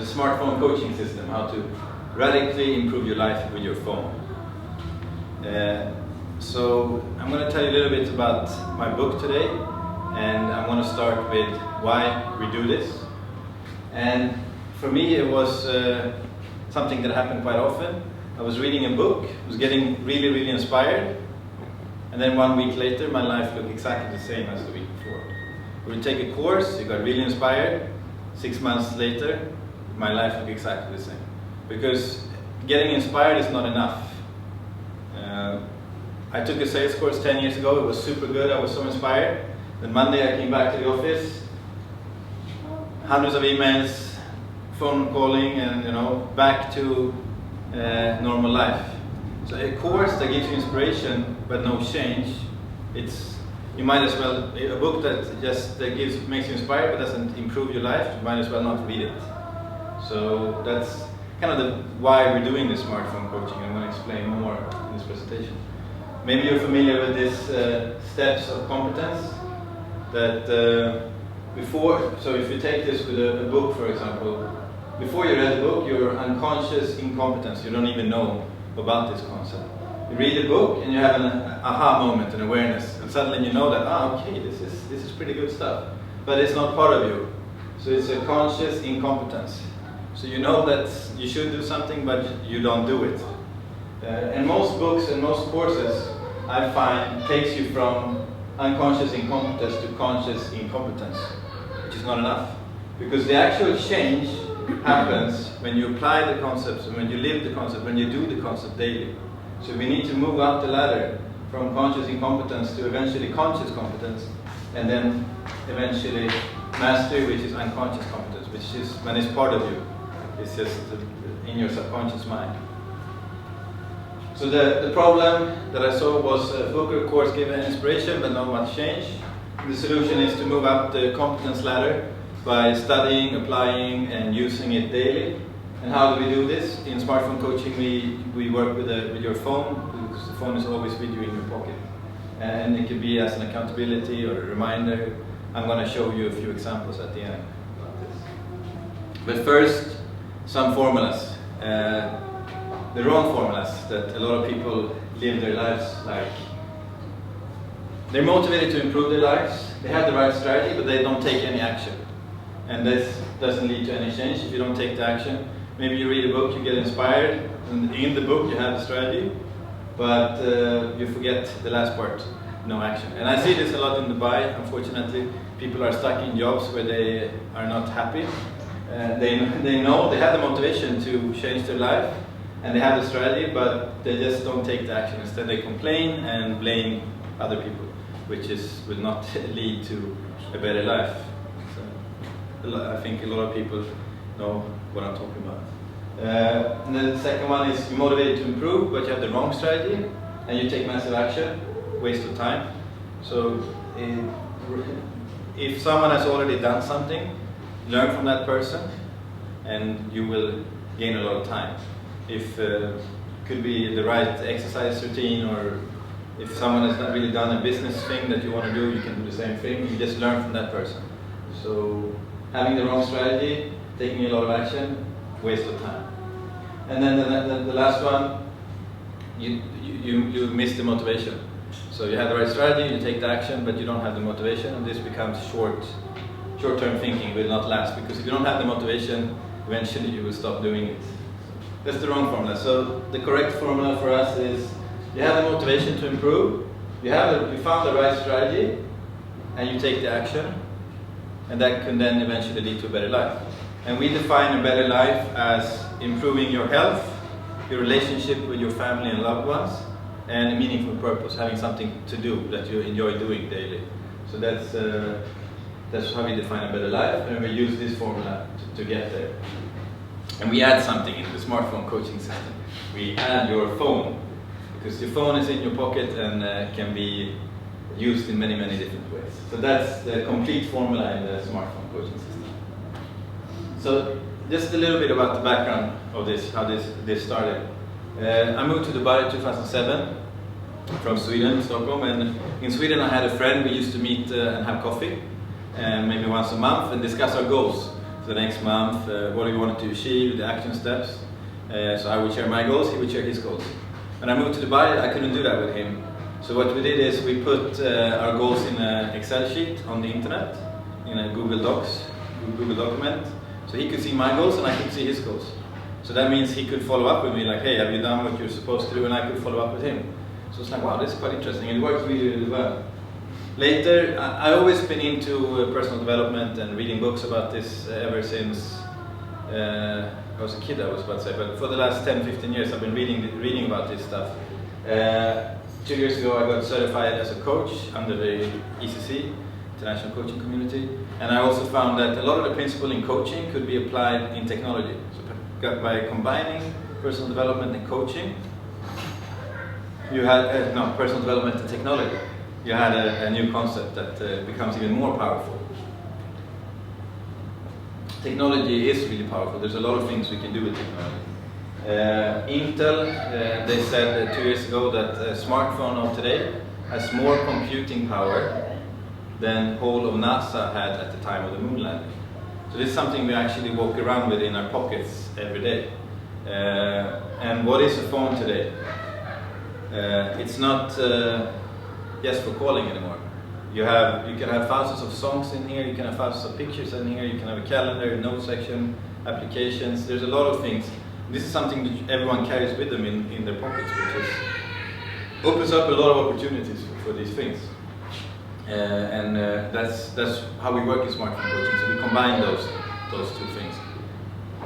the smartphone coaching system, how to radically improve your life with your phone. So I'm going to tell you a little bit about my book today, and I'm going to start with why we do this. And for me it was something that happened quite often. I was reading a book, was getting really inspired, and then 1 week later my life looked exactly the same as the week before. We would take a course, you got really inspired, 6 months later my life looked exactly the same. Because getting inspired is not enough. I took a sales course 10 years ago, it was super good, I was so inspired. Then Monday I came back to the office, hundreds of emails, phone calling, and back to normal life. So a course that gives you inspiration but no change, you might as well, a book that just makes you inspired but doesn't improve your life, you might as well not read it. So that's kind of why we're doing this smartphone coaching. I'm going to explain more in this presentation. Maybe you're familiar with these steps of competence that so if you take this with a book, for example, before you read the book, you're unconscious incompetence, you don't even know about this concept. You read the book and you have an aha moment, an awareness, and suddenly you know that, okay, this is pretty good stuff, but it's not part of you. So it's a conscious incompetence. So you know that you should do something, but you don't do it. And most books and most courses, I find, takes you from unconscious incompetence to conscious incompetence, which is not enough. Because the actual change happens when you apply the concepts, and when you live the concept, when you do the concept daily. So we need to move up the ladder from conscious incompetence to eventually conscious competence, and then eventually mastery, which is unconscious competence, which is when it's part of you. It's just in your subconscious mind. So the problem that I saw was a book or course gave an inspiration but not much change. The solution is to move up the competence ladder by studying, applying, and using it daily. And how do we do this? In smartphone coaching we work with your phone, because the phone is always with you in your pocket. And it could be as an accountability or a reminder. I'm going to show you a few examples at the end about this. But first, some formulas. The wrong formulas that a lot of people live their lives like. They're motivated to improve their lives, they have the right strategy, but they don't take any action. And this doesn't lead to any change if you don't take the action. Maybe you read a book, you get inspired, and in the book you have the strategy, but you forget the last part, no action. And I see this a lot in Dubai, unfortunately. People are stuck in jobs where they are not happy. They know, they have the motivation to change their life, and they have the strategy, but they just don't take the action. Instead they complain and blame other people, which will not lead to a better life. So, I think a lot of people know what I'm talking about. And then the second one is you're motivated to improve, but you have the wrong strategy, and you take massive action, waste of time. So if someone has already done something, learn from that person, and you will gain a lot of time. If could be the right exercise routine, or if someone has not really done a business thing that you want to do, you can do the same thing. You just learn from that person. So having the wrong strategy, taking a lot of action, waste of time. And then the last one, you miss the motivation. So you have the right strategy, you take the action, but you don't have the motivation, and this becomes short-term thinking. Will not last, because if you don't have the motivation, eventually you will stop doing it. That's the wrong formula. So the correct formula for us is you have the motivation to improve, you found the right strategy, and you take the action, and that can then eventually lead to a better life. And we define a better life as improving your health, your relationship with your family and loved ones, and a meaningful purpose, having something to do that you enjoy doing daily. So that's how we define a better life, and we use this formula to get there. And we add something in the smartphone coaching system. We add your phone, because your phone is in your pocket and can be used in many different ways. So that's the complete formula in the smartphone coaching system. So just a little bit about the background of this, how this started. I moved to Dubai in 2007 from Sweden, Stockholm, and in Sweden I had a friend. We used to meet and have coffee, maybe once a month, and discuss our goals. the next month, what do you want to achieve, the action steps. So I would share my goals, he would share his goals. When I moved to Dubai, I couldn't do that with him. So what we did is we put our goals in an Excel sheet on the internet, in a Google Docs, Google document. So he could see my goals and I could see his goals. So that means he could follow up with me like, hey, have you done what you're supposed to do? And I could follow up with him. So it's like, wow, this is quite interesting. And it works really, really well. Later, I've always been into personal development and reading books about this ever since I was a kid, I was about to say. But for the last 10, 15 years, I've been reading about this stuff. 2 years ago, I got certified as a coach under the ECC, International Coaching Community. And I also found that a lot of the principles in coaching could be applied in technology. So by combining personal development and coaching, you had, no, personal development and technology, you had a new concept that becomes even more powerful. Technology is really powerful. There's a lot of things we can do with technology. Intel, they said 2 years ago that a smartphone of today has more computing power than whole of NASA had at the time of the moon landing. So this is something we actually walk around with in our pockets every day. And what is a phone today? It's not just for calling anymore. You can have thousands of songs in here, you can have thousands of pictures in here, you can have a calendar, note section, applications. There's a lot of things. This is something that everyone carries with them in their pockets, which opens up a lot of opportunities for these things. That's how we work in smartphone coaching. So we combine those two things.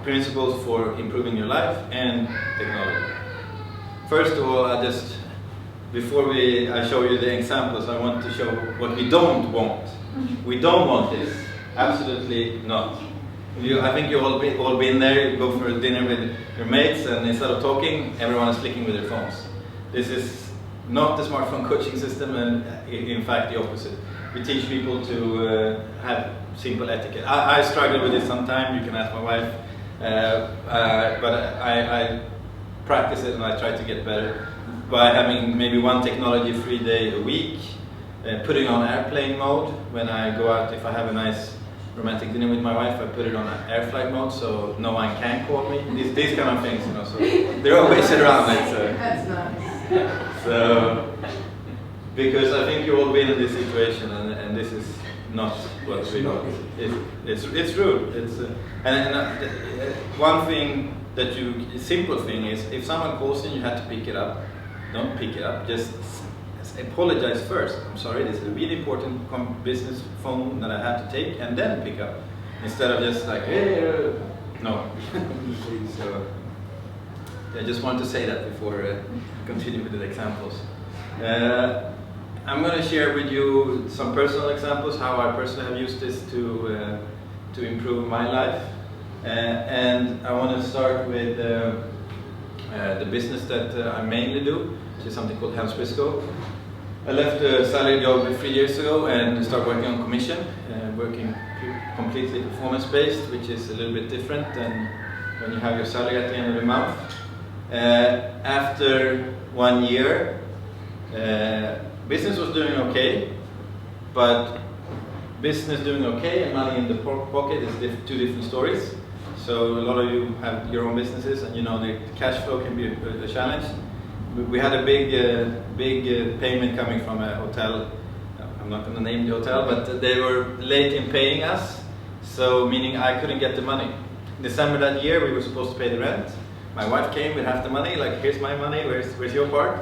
Principles for improving your life and technology. First of all, before I show you the examples, I want to show what we don't want. We don't want this. Absolutely not. I think you've all been there. You go for a dinner with your mates, and instead of talking, everyone is flicking with their phones. This is not the smartphone coaching system, and in fact the opposite. We teach people to have simple etiquette. I struggle with it sometimes. You can ask my wife, but I practice it and I try to get better by having maybe one technology-free day a week, putting on airplane mode when I go out. If I have a nice romantic dinner with my wife, I put it on air flight mode so no one can call me. These kind of things, you know. So there are ways around it. So. That's nice. So, because I think you've all been in this situation, and this is not what we want. It's rude. One thing simple thing is, if someone calls you, you have to pick it up. Don't pick it up. Just apologize first. I'm sorry. This is a really important business phone that I have to take, and then pick up, instead of just like, hey, no. So, I just want to say that before I continue with the examples. I'm going to share with you some personal examples, how I personally have used this to improve my life. And I want to start with the business that I mainly do, which is something called Helms Briscoe. I left a salary job 3 years ago and started working on commission, working completely performance-based, which is a little bit different than when you have your salary at the end of the month. After 1 year, business was doing okay, but business doing okay and money in the pocket is two different stories. So a lot of you have your own businesses, and you know the cash flow can be a challenge. We had a big payment coming from a hotel. I'm not going to name the hotel, but they were late in paying us, so meaning I couldn't get the money. In December that year, we were supposed to pay the rent. My wife came with half the money, like, here's my money, where's your part?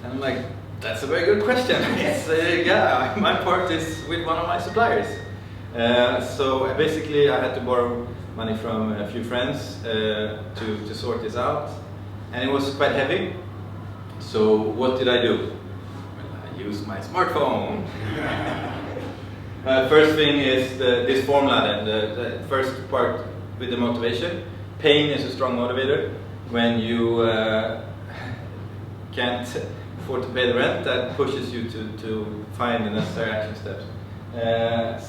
And I'm like, that's a very good question. It's, yeah, my part is with one of my suppliers. So basically I had to borrow money from a few friends to sort this out. And it was quite heavy. So what did I do? Well, I used my smartphone. First thing is this formula, the first part with the motivation. Pain is a strong motivator. When you can't afford to pay the rent, that pushes you to find the necessary action steps.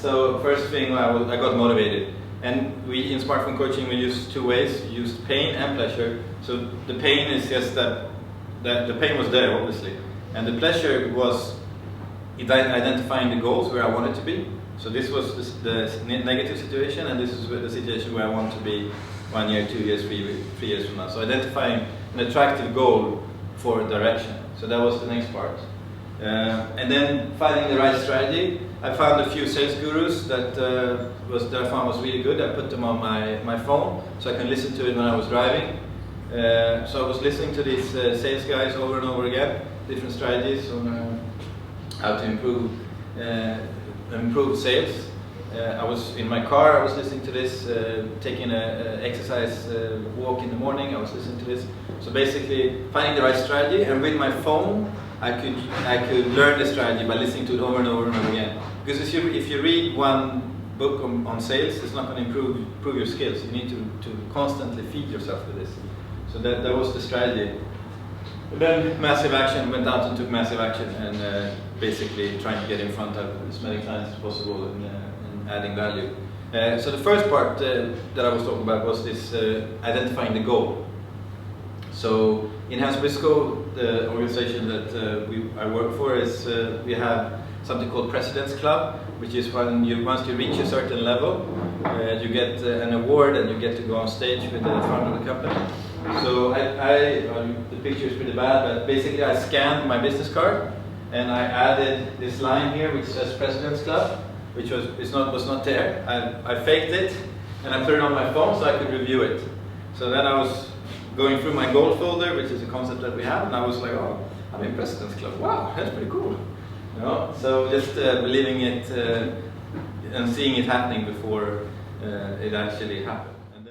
So first thing, I got motivated. And we in smartphone coaching, we use two ways. We use pain and pleasure. So the pain is just that the pain was there, obviously. And the pleasure was identifying the goals where I wanted to be. So this was the negative situation, and this is the situation where I want to be 1 year, 2 years, 3 years from now. So identifying an attractive goal for direction. So that was the next part. And then finding the right strategy. I found a few sales gurus that I found was really good. I put them on my phone so I can listen to it when I was driving. So I was listening to these sales guys over and over again, different strategies on how to improve sales. I was in my car, I was listening to this, taking an exercise walk in the morning, I was listening to this. So basically finding the right strategy, and with my phone I could learn the strategy by listening to it over and over and over again. Because if you read one book on sales, it's not going to improve your skills. You need to constantly feed yourself with this. So that was the strategy. And then massive action, went out and took massive action, and basically trying to get in front of as many clients as possible and adding value. So the first part that I was talking about was this identifying the goal. So in Hans Briscoe, the organization that I work for, is we have something called President's Club, which is once you reach a certain level, you get an award and you get to go on stage with the founder of the company. So the picture is pretty bad, but basically I scanned my business card and I added this line here which says President's Club, which was not there. I faked it and I put it on my phone so I could review it. So then I was going through my goal folder, which is a concept that we have, and I was like, oh, I'm in President's Club. Wow, that's pretty cool. You know? So just believing it and seeing it happening before it actually happened.